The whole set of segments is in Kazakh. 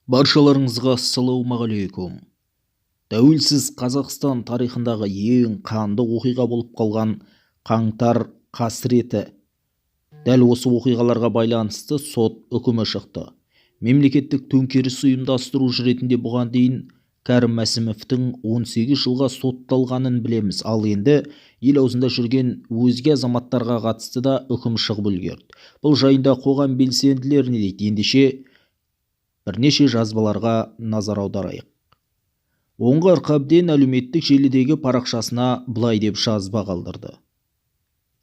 Баршаларыңызға ассалаумағалейкум. Тәуелсіз Қазақстан тарихындағы ең қанды оқиға болып қалған қаңтар қасіреті. Дәл осы оқиғаларға байланысты сот үкімі шықты. Мемлекеттік төңкеріс ұйымдастыру ретінде бұған дейін Кәрім Мәсімовтің 18 жылға сотталғанын білеміз. Ал енді ел аузында жүрген өзге азаматтарға қатысты да үкім шығып үлгерді. Бұл жайында қоғам белсенділері не дейді? Ендеше бірнеше жазбаларға назар аударайық. Оңғар Қабден әлеуметтік желідегі парақшасына былай деп жазба қалдырды.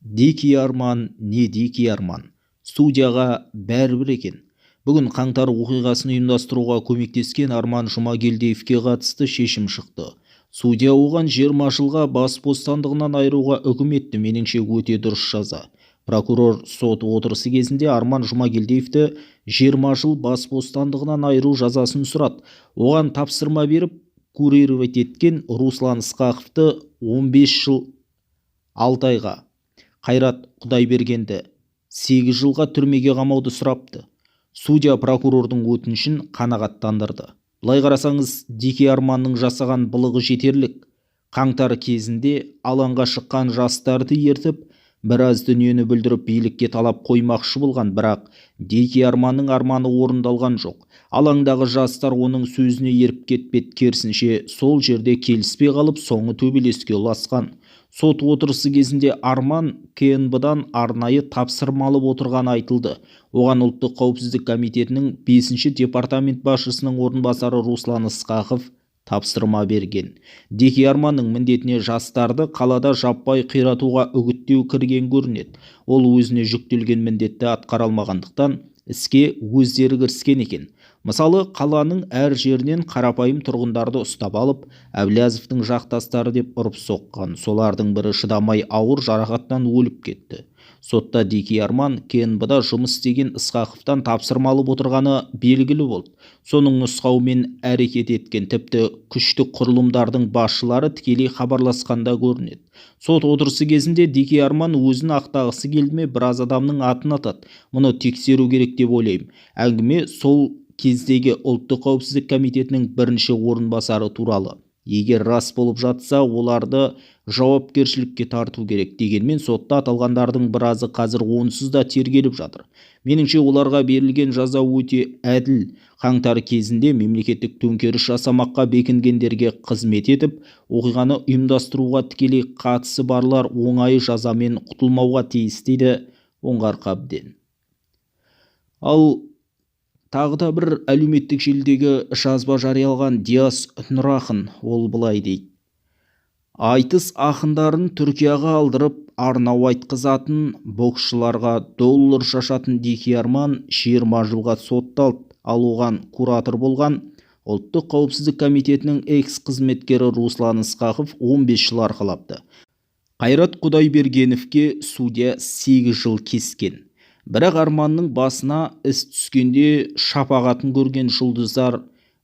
Дикий арман, не дикий арман. Судьяға бәрібір екен. Бүгін қаңтар оқиғасын ұйымдастыруға көмектескен Арман Жұмагелдиевке қатысты шешім шықты. Судья оған 20 жылға бас бостандығынан айыруға үкім етті. Меніңше өте дұрыс жаза. Прокурор сот отырысы кезінде Арман Жұмагелдиевті 20 жыл бас бостандығынан айыру жазасын сұрады. Оған тапсырма беріп, курировать еткен Руслан Ысқақовты 15 жыл 6 айға, Қайрат Құдайбергенді 8 жылға түрмеге қамауды сұрапты. Судья прокурордың өтінішін қанағаттандырды. Былай қарасаңыз, Дикий арманның жасаған былығы жетерлік. Қаңтар кезінде алаңға шыққан жастарды ертіп, біраз дүниені бүлдіріп билікке талап қоймақшы болған, бірақ Дикий арманның арманы орындалған жоқ. Алаңдағы жастар оның сөзіне еріп кетпеді, керісінше сол жерде келіспей қалып, соңы төбелеске ұласқан. Сот отырысы кезінде Арман КНБ-дан арнайы тапсырма алып отырғаны айтылды. Оған ұлттық қауіпсіздік комитетінің 5-ші департамент басшысының орынбасары Руслан Ысқақов тапсырма берген. Дикий арманның міндетіне жастарды қалада жаппай қиратуға үгіттеу кірген көрінеді. Ол өзіне жүктелген міндетті атқара алмағандықтан іске өздері кіріскен екен. Мысалы, қаланың әр жерінен қарапайым тұрғындарды ұстап алып, Әблязовтың жақтастары деп ұрып соққан. Солардың бірі шыдамай ауыр жарақаттан өліп кетті. Сотта Дикий арман КНБ-да жұмыс істеген Ысқақовтан тапсырма алып отырғаны белгілі болды. Соның нұсқауымен әрекет еткен, тіпті күшті құрылымдардың басшылары тікелей хабарласқанда көрінеді. Сот отырысы кезінде Дикий арман өзін ақтағысы келді ме, біраз адамның атын атады. Мұны тексеру керек деп ойлаймын. Әңгіме сол кездегі ұлттық қауіпсіздік комитетінің 1-ші орынбасары туралы. Егер рас болып жатса, оларды жауапкершілікке тарту керек. Дегенмен сотта аталғандардың біразы қазір онсыз да тергеліп жатыр. Меніңше оларға берілген жаза өте әділ. Қаңтар кезінде мемлекеттік төңкеріс жасамаққа бекінгендерге қызмет етіп, оқиғаны ұйымдастыруға тікелей қатысы барлар оңай жазамен құтылмауға тиіс, дейді Оңғар Қабден. Ал тағы да бір әлеуметтік желідегі жазба жариялаған Диас Нұрақын, ол былай дейді. Айтыс ақындарын Түркияға алдырып, арнау айтқызатын, боксшыларға доллар шашатын Дикий арман 20 жылға сотталды. Ал оған куратор болған ұлттық қауіпсіздік комитетінің экс-қызметкері Руслан Ысқақов 15 жыл арқалапты. Қайрат Құдайбергеновке судья 8 жыл кескен. Бірақ арманның басына іс түскенде шапағатын көрген жұлдыздар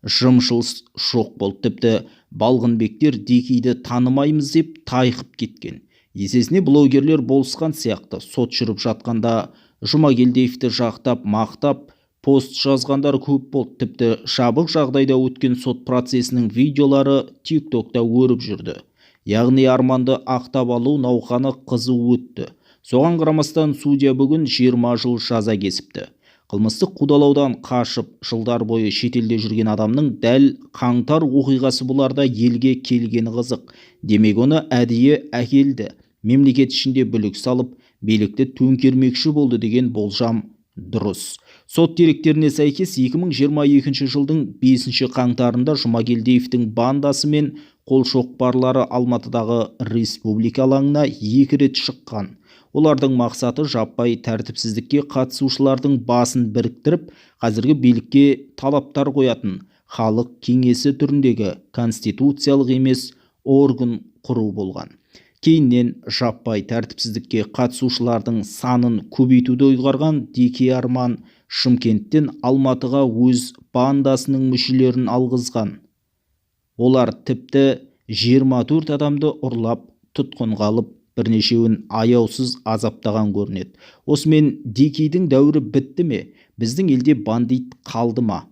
жым-жылас жоқ болды. Тіпті балғынбектер Дикийді танымаймыз деп тайқып кеткен. Есесіне блогерлер болысқан сияқты. Сот жүріп жатқанда Жұмагелдиевті жақтап, мақтап, пост жазғандар көп болды. Тіпті жабық жағдайда өткен сот процесінің видеолары TikTokта өріп жүрді. Яғни арманды ақтап алу науқаны қызу өтті. Соған қарамастан судья бүгін 20 жыл жаза кесіпті. Қылмыстық қудалаудан қашып, жылдар бойы шетелде жүрген адамның дәл қаңтар оқиғасы бұларда елге келгені қызық. Демек оны әдейі әкелді. Мемлекет ішінде бүлік салып, билікті төңкермекші болды деген болжам дұрыс. Сот деректеріне сәйкес 2022 жылдың 5 қаңтарында Жұмагелдиевтің бандасы мен қолшоқпарлары Алматыдағы республика алаңына 2 рет шыққан. Олардың мақсаты жаппай тәртіпсіздікке қатысушылардың басын біріктіріп, қазіргі билікке талаптар қоятын халық кеңесі түріндегі конституциялық емес орган құру болған. Кейіннен жаппай тәртіпсіздікке қатысушылардың санын көбейтуді ұйғарған Дикий арман Шымкенттен Алматыға өз бандасының мүшелерін алғызған. Олар тіпті 24 адамды ұрлап, тұтқынға алып, бірнешеуін аяусыз азаптаған көрінеді. Осымен Дикийдің дәуірі бітті ме? Біздің елде бандит қалды ма?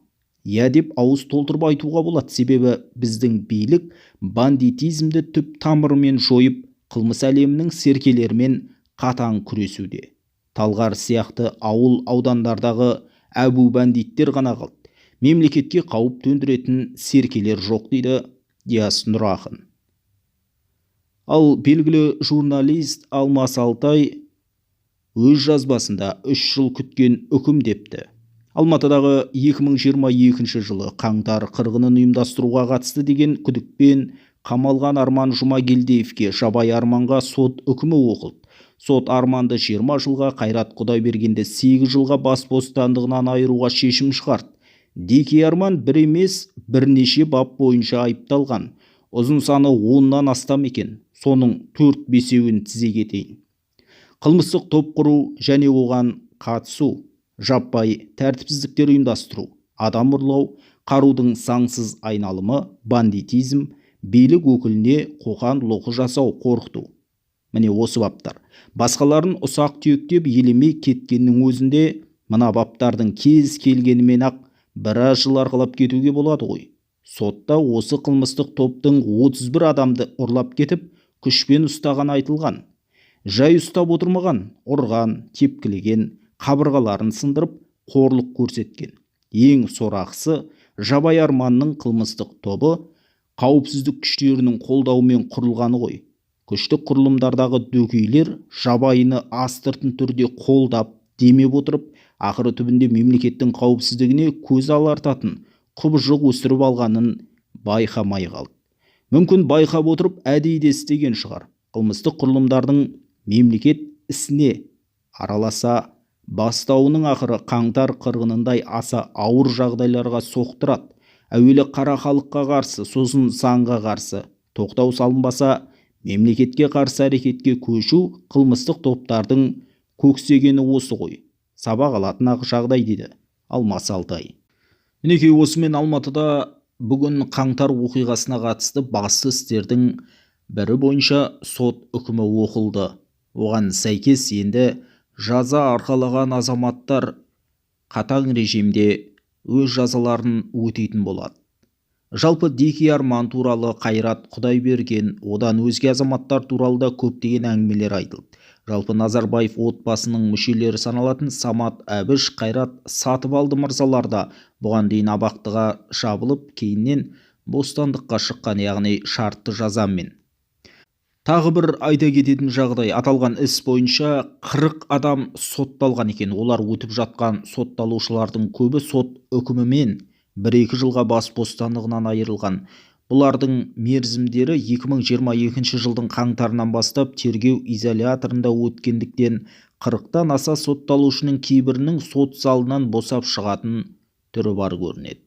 иә деп ауыз толтырып айтуға болады, себебі біздің билік бандитизмді түп тамырымен жойып, қылмыс әлемінің серкелерімен қатаң күресуде. Талғар сияқты ауыл аудандардағы әбу бандиттер ғана қалды. Мемлекетке қауіп төндіретін серкелер жоқ, дейді Диас Нұр ақын. Ал белгілі журналист Алмас Алтай өз жазбасында 3 жыл күткен үкім депті. Алматыдағы 2022 жылы қаңтар қырғынын ұйымдастыруға қатысты деген күдікпен қамалған Арман Жұмагелдиевке жабай Арманға сот үкімі оқылды. Сот Арманды 20 жылға, Қайрат Құдайбергенді 8 жылға бас бостандығынан айыруға шешім шығарды. Деке Арман бір емес, бірнеше бап бойынша айыпталған. Ұзын саны 10-нан астам екен. Соның 4-5-еуін тізе кетейін. Қылмыстық топ құру және оған қатысу, жаппай тәртіпсіздіктер ұйымдастыру, адам ұрлау, қарудың заңсыз айналымы, бандитизм, билік өкіліне қоқан-лоққы жасау, қорқыту. Міне осы баптар. Басқаларын ұсақ түйектеп елемей кеткеннің өзінде мына баптардың кез келгенімен ақ біраз жыл арқалап кетуге болады ғой. Сотта осы қылмыстық топтың 31 адамды ұрлап кетіп, күшпен ұстаған айтылған. Жай ұстап отырмаған, ұрған, тепкілеген, қабырғаларын сындырып, қорлық көрсеткен. Ең сорақысы, Жабай Арманның қылмыстық тобы қауіпсіздік күштерінің қолдауымен құрылғаны ғой. Күштік құрылымдардағы дөкейлер Жабайыны астыртын түрде қолдап, демеп отырып, ақыры түбінде мемлекеттің қауіпсіздігіне көз алартатын құбыжық өсіріп алғанын байқамай қалды. Мүмкін байқап отырып әдейі істеген шығар. Қылмыстық құрылымдардың мемлекет ісіне араласа бастауының ақыры қаңтар қырғынындай аса ауыр жағдайларға соқтырады. Әуелі қара халыққа қарсы, сосын заңға қарсы. Тоқтау салынбаса, мемлекетке қарсы әрекетке көшу қылмыстық топтардың көксегені осы ғой. Сабақ алатын ақ жағдай, дейді Алмас Алтай. Мінекей осымен Алматыда бүгін қаңтар оқиғасына қатысты басты істердің бірі бойынша сот үкімі оқылды. Оған сәйкес енді жаза арқалаған азаматтар қатаң режимде өз жазаларын өтейтін болады. Жалпы Деке Арман туралы, Қайрат Құдайберген, одан өзге азаматтар туралы да көптеген әңгімелер айтылды. Жалпы Назарбаев отбасының мүшелері саналатын Самат Әбіш, Қайрат Сатыбалды мырзалар да бұған дейін абақтыға жабылып, кейіннен бостандыққа шыққан, яғни шартты жазамен. Тағы бір айта кететін жағдай, аталған іс бойынша 40 адам сотталған екен. Олар өтіп жатқан сотталушылардың көбі сот үкімімен 1-2 жылға бас бостандығынан айырылған. Бұлардың мерзімдері 2022 жылдың қаңтарынан бастап тергеу изоляторында өткендіктен 40-тан аса сотталушының кейбірінің сот залынан босап шығатын түрі бар көрінеді.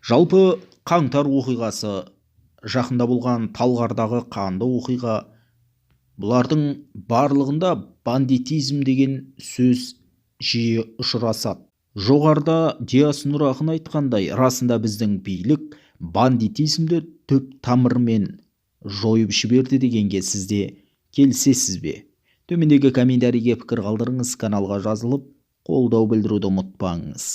Жалпы қаңтар оқиғасы, жақында болған Талғардағы қанды оқиға, бұлардың барлығында бандитизм деген сөз жиі ұшырасады. Жоғарыда Диас Нұр ақын айтқандай, расында біздің билік бандитизмді түп тамырымен жойып жіберді дегенге сізде келісесіз бе? Төмендегі комментарийге пікір қалдырыңыз, каналға жазылып, қолдау білдіруді ұмытпаңыз.